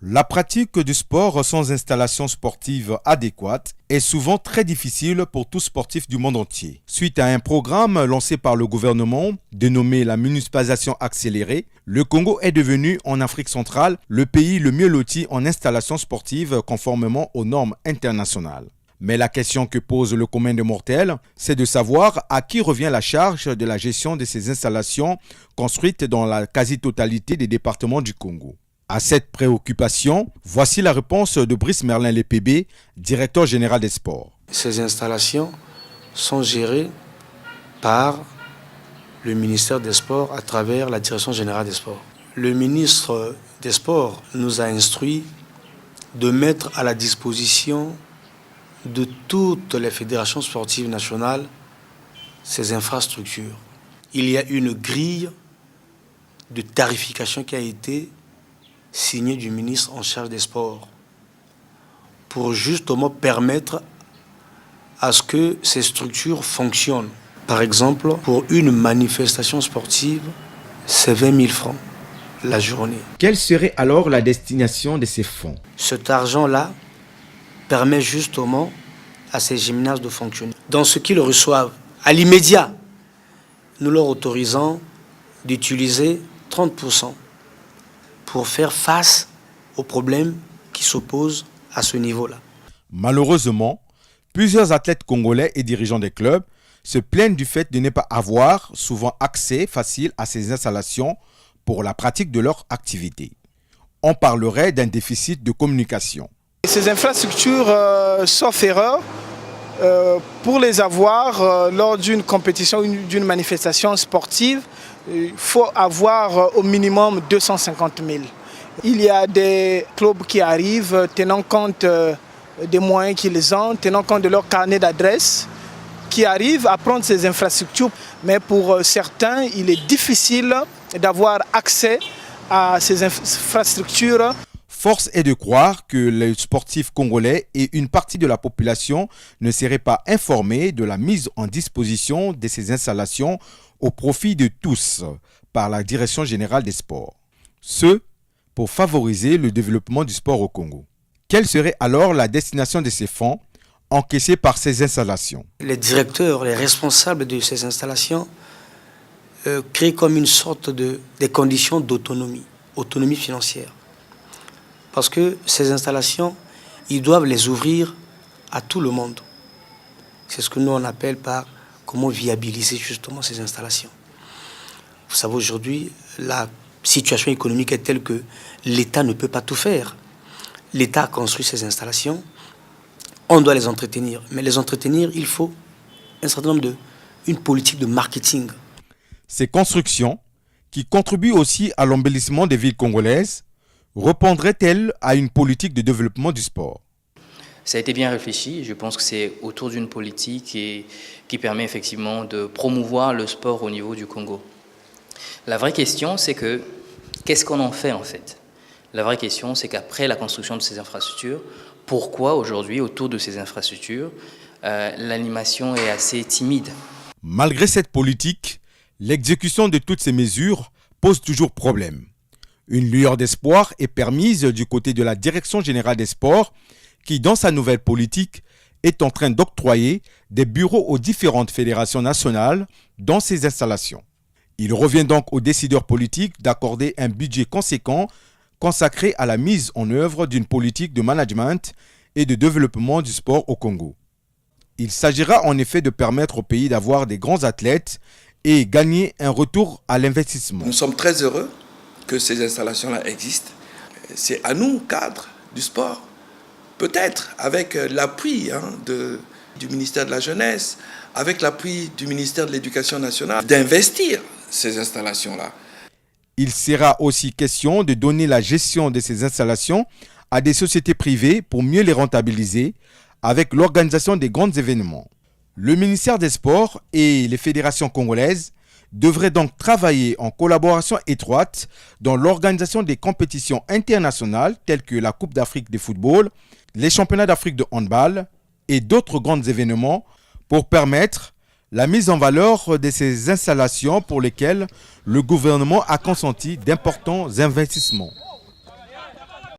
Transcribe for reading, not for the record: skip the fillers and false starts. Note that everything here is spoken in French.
La pratique du sport sans installation sportive adéquate est souvent très difficile pour tout sportif du monde entier. Suite à un programme lancé par le gouvernement dénommé la municipalisation accélérée, le Congo est devenu en Afrique centrale le pays le mieux loti en installation sportive conformément aux normes internationales. Mais la question que pose le commun des mortels, c'est de savoir à qui revient la charge de la gestion de ces installations construites dans la quasi-totalité des départements du Congo. À cette préoccupation, voici la réponse de Brice Merlin Lepébé, directeur général des sports. Ces installations sont gérées par le ministère des Sports à travers la direction générale des sports. Le ministre des Sports nous a instruit de mettre à la disposition de toutes les fédérations sportives nationales ces infrastructures. Il y a une grille de tarification qui a été signé du ministre en charge des sports pour justement permettre à ce que ces structures fonctionnent. Par exemple, pour une manifestation sportive, c'est 20 000 francs la journée. Quelle serait alors la destination de ces fonds? Cet argent-là permet justement à ces gymnases de fonctionner. Dans ce qu'ils reçoivent, à l'immédiat, nous leur autorisons d'utiliser 30% pour faire face aux problèmes qui s'opposent à ce niveau-là. Malheureusement, plusieurs athlètes congolais et dirigeants des clubs se plaignent du fait de ne pas avoir souvent accès facile à ces installations pour la pratique de leur activité. On parlerait d'un déficit de communication. Ces infrastructures, sauf erreur, pour les avoir lors d'une compétition, d'une manifestation sportive, il faut avoir au minimum 250 000. Il y a des clubs qui arrivent tenant compte des moyens qu'ils ont, tenant compte de leur carnet d'adresses, qui arrivent à prendre ces infrastructures. Mais pour certains, il est difficile d'avoir accès à ces infrastructures. Force est de croire que les sportifs congolais et une partie de la population ne seraient pas informés de la mise en disposition de ces installations au profit de tous par la Direction générale des sports. Ce, pour favoriser le développement du sport au Congo. Quelle serait alors la destination de ces fonds encaissés par ces installations? Les directeurs, les responsables de ces installations créent comme une sorte des conditions d'autonomie, autonomie financière. Parce que ces installations, ils doivent les ouvrir à tout le monde. C'est ce que nous on appelle par comment viabiliser justement ces installations. Vous savez, aujourd'hui, la situation économique est telle que l'État ne peut pas tout faire. L'État a construit ces installations, on doit les entretenir. Mais les entretenir, il faut un certain nombre une politique de marketing. Ces constructions, qui contribuent aussi à l'embellissement des villes congolaises, répondraient-elles à une politique de développement du sport? Ça a été bien réfléchi. Je pense que c'est autour d'une politique qui permet effectivement de promouvoir le sport au niveau du Congo. La vraie question, c'est que qu'est-ce qu'on en fait en fait? La vraie question, c'est qu'après la construction de ces infrastructures, pourquoi aujourd'hui, autour de ces infrastructures, l'animation est assez timide? Malgré cette politique, l'exécution de toutes ces mesures pose toujours problème. Une lueur d'espoir est permise du côté de la Direction générale des sports qui, dans sa nouvelle politique, est en train d'octroyer des bureaux aux différentes fédérations nationales dans ces installations. Il revient donc aux décideurs politiques d'accorder un budget conséquent consacré à la mise en œuvre d'une politique de management et de développement du sport au Congo. Il s'agira en effet de permettre au pays d'avoir des grands athlètes et gagner un retour à l'investissement. Nous sommes très heureux que ces installations-là existent. C'est à nous, cadres du sport, peut-être avec l'appui du ministère de la Jeunesse, avec l'appui du ministère de l'Éducation nationale, d'investir ces installations-là. Il sera aussi question de donner la gestion de ces installations à des sociétés privées pour mieux les rentabiliser avec l'organisation des grands événements. Le ministère des Sports et les fédérations congolaises devraient donc travailler en collaboration étroite dans l'organisation des compétitions internationales telles que la Coupe d'Afrique de football, les championnats d'Afrique de handball et d'autres grands événements pour permettre la mise en valeur de ces installations pour lesquelles le gouvernement a consenti d'importants investissements.